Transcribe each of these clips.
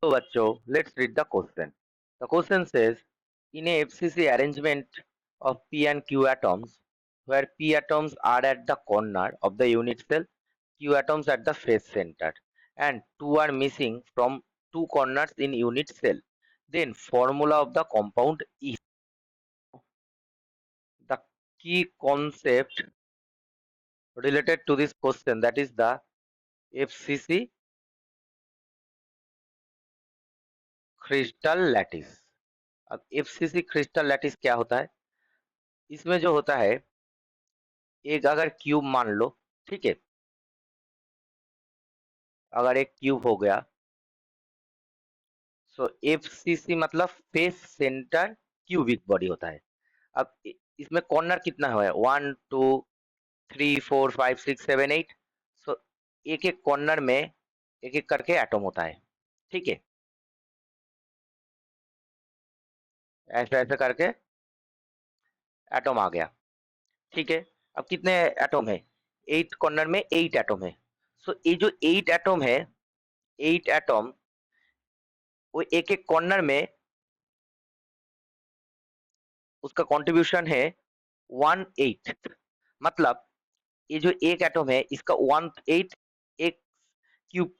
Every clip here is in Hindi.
So बच्चों, let's read the question. The question says, in a FCC arrangement of P and Q atoms, where P atoms are at the corner of the unit cell, Q atoms at the face center, and two are missing from two corners in unit cell, then formula of the compound is. The key concept related to this question, that is the FCC crystal lattice. अब FCC crystal lattice क्या होता है? इसमें जो होता है, एक अगर क्यूब मान लो, ठीक है, अगर एक क्यूब हो गया, सो एफसीसी मतलब फेस सेंटर क्यूबिक बॉडी होता है। अब इसमें कॉर्नर कितना है? 1 2 3 4 5 6 7 8। सो एक एक कॉर्नर में एक एक करके एटम होता है, ठीक है, ऐसे ऐसे करके एटम आ गया, ठीक है। अब कितने एटम है? 8 कॉर्नर में 8 एटम है। सो ये जो 8 एटम है, 8 एटम, वो एक एक कॉर्नर में उसका कंट्रीब्यूशन है 1/8। मतलब ये जो एक एटम है, इसका 1/8 एक क्यूब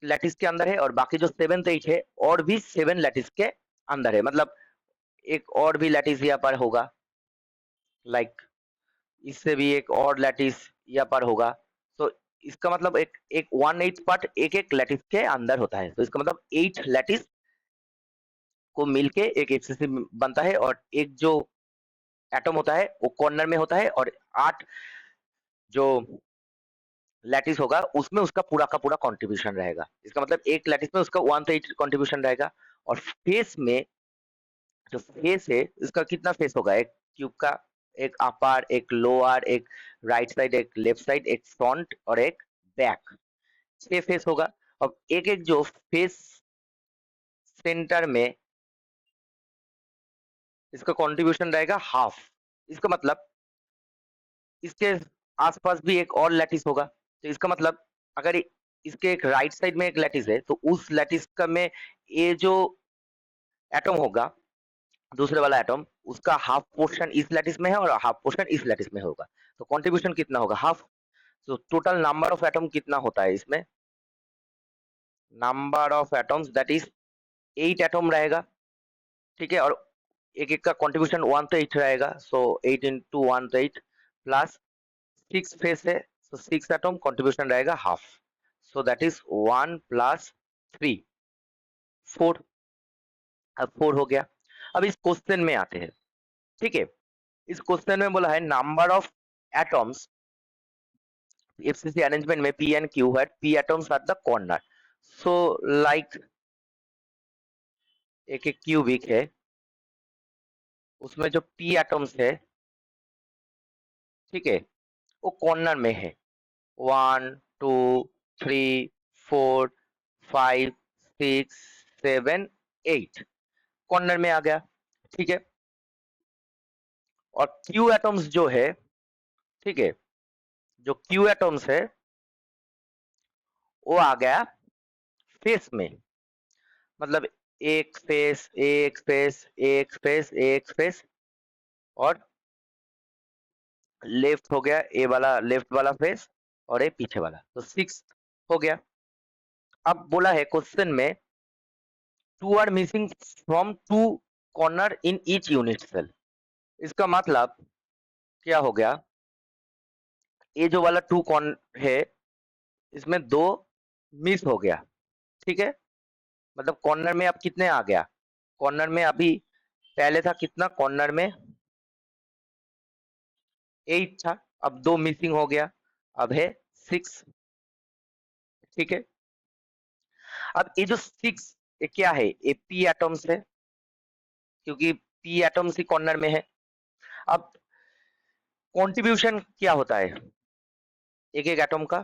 लैटिस के अंदर है, और बाकी जो 7/8 है और भी 7 लैटिस के अंदर है। मतलब एक और भी लैटिस यहाँ पर होगा, लाइक इससे भी एक और लैटिस यहाँ पर होगा। तो इसका मतलब एक एक 1/8 पार्ट एक एक लैटिस के अंदर होता है। तो इसका मतलब 8 लैटिस को मिलके एक एफसीसी बनता है, और एक जो एटम होता है वो कॉर्नर में होता है, और 8 जो लैटिस होगा उसमें उसका पूरा का पूरा कंट्रीब्यूशन रहेगा। इसका मतलब एक लैटिस में उसका 1/8 कंट्रीब्यूशन रहेगा। और फेस में, जो फेस है, इसका कितना फेस होगा? एक क्यूब का एक अपर, एक लोअर, एक राइट साइड, एक लेफ्ट साइड, एक फ्रंट और एक बैक, 6 फेस होगा। अब एक एक जो फेस सेंटर में इसका कंट्रीब्यूशन रहेगा हाफ। इसका मतलब इसके आसपास भी एक और लैटिस होगा। तो इसका मतलब अगर इसके एक राइट साइड में एक लैटिस है, तो उस लैटिस का में ये जो एटम होगा, दूसरे वाला एटम, उसका हाफ पोर्शन इस लैटिस में है और हाफ पोर्शन इस लैटिस में होगा। तो कंट्रीब्यूशन कितना होगा? हाफ। तो टोटल नंबर ऑफ एटम कितना होता है इसमें? Number of atoms that is 8 atom रहेगा, ठीक है। और एक एक का कंट्रीब्यूशन 1 तो 8 रहेगा। सो 8 इंटू 1 तो 8 प्लस 6 फेस है, सो 6 एटम कंट्रीब्यूशन रहेगा half. So that is 1 plus 3, 4। अब 4 हो गया। अब इस क्वेश्चन में आते हैं, ठीक है। इस क्वेश्चन में बोला है number of atoms FCC arrangement में पी एंड क्यू है, P atoms at the corner. So like एक एक क्यूबिक है, उसमें जो पी एटम्स है, ठीक है, वो कॉर्नर में है। 1 2 3 4 5 6 7 8 कॉर्नर में आ गया, ठीक है। और क्यू एटम्स जो है, ठीक है, जो क्यू एटम्स है वो आ गया फेस में। मतलब एक फेस, एक फेस, एक फेस, एक फेस, और लेफ्ट हो गया ए वाला, लेफ्ट वाला फेस, और ये पीछे वाला, तो 6 हो गया। अब बोला है क्वेश्चन में two are missing from two corner in each unit cell. इसका मतलब क्या हो गया? ये जो वाला टू कॉर्न है, इसमें दो मिस हो गया, ठीक है। मतलब कॉर्नर में अब कितने आ गया? कॉर्नर में अभी पहले था कितना? कॉर्नर में 8 था, अब दो मिसिंग हो गया, अब है 6, ठीक है। अब ये जो 6, ये क्या है? ये पी एटम्स है, क्योंकि पी एटम्स ही कॉर्नर में है। अब कंट्रीब्यूशन क्या होता है एक एक एटम का?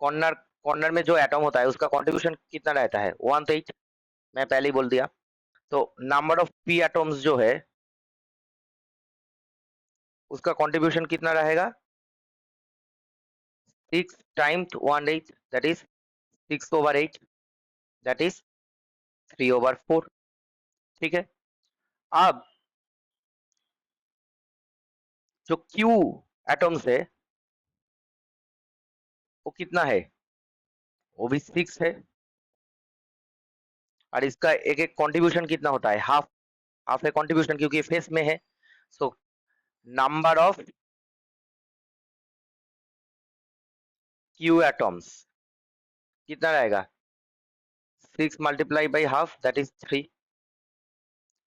कॉर्नर कॉर्नर में जो एटम होता है उसका कंट्रीब्यूशन कितना रहता है? 1/8। मैं पहले ही बोल दिया। तो नंबर ऑफ पी एटम्स जो है उसका कंट्रीब्यूशन कितना रहेगा? 6 times 1/8, that is 6/8, that is 3/4, ठीक है। अब जो Q एटम्स है वो कितना है, वो भी 6 है, और इसका एक एक कंट्रीब्यूशन कितना होता है, हाफ हाफ है कंट्रीब्यूशन, क्योंकि फेस में है। So number of Q atoms कितना रहेगा, 6 multiply by half, that is 3,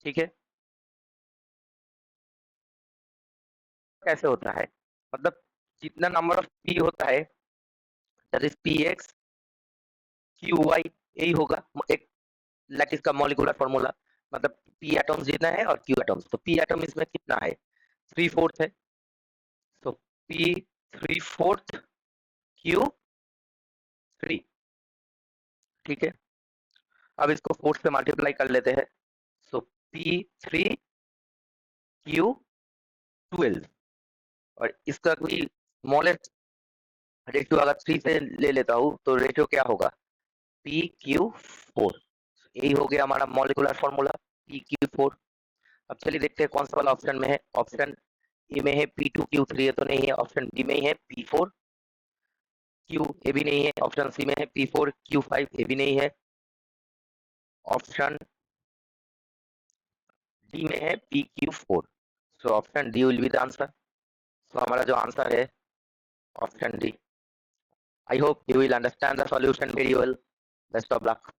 ठीक है। कैसे होता है, मतलब जितना नंबर ऑफ पी होता है, that is P X Q Y, यही होगा एक लैटिस का मॉलिक्यूलर फॉर्मूला। मतलब पी एटम्स जितना है और क्यू एटम्स, तो पी एटम इसमें कितना है, 3/4 है। तो पी 3/4 क्यू 3, ठीक है। अब इसको 4 से मल्टीप्लाई कर लेते हैं। सो पी 3 क्यू 12, और इसका कोई स्मॉलेस्ट रेशियो अगर 3 से ले लेता हूँ तो रेशियो क्या होगा, पी क्यू 4, यही हो गया हमारा मॉलिक्यूलर फॉर्मूला, पी क्यू 4। अब चलिए देखते हैं कौन सा वाला ऑप्शन में है। ऑप्शन ए में है P2Q3, ये तो नहीं है। ऑप्शन बी में है P4Q, ये भी नहीं है। ऑप्शन सी में है P4Q5, ये भी नहीं है। ऑप्शन डी में है PQ4। So option D will be the answer. So हमारा जो आंसर है option D. I hope you will understand the solution very well. Best of luck.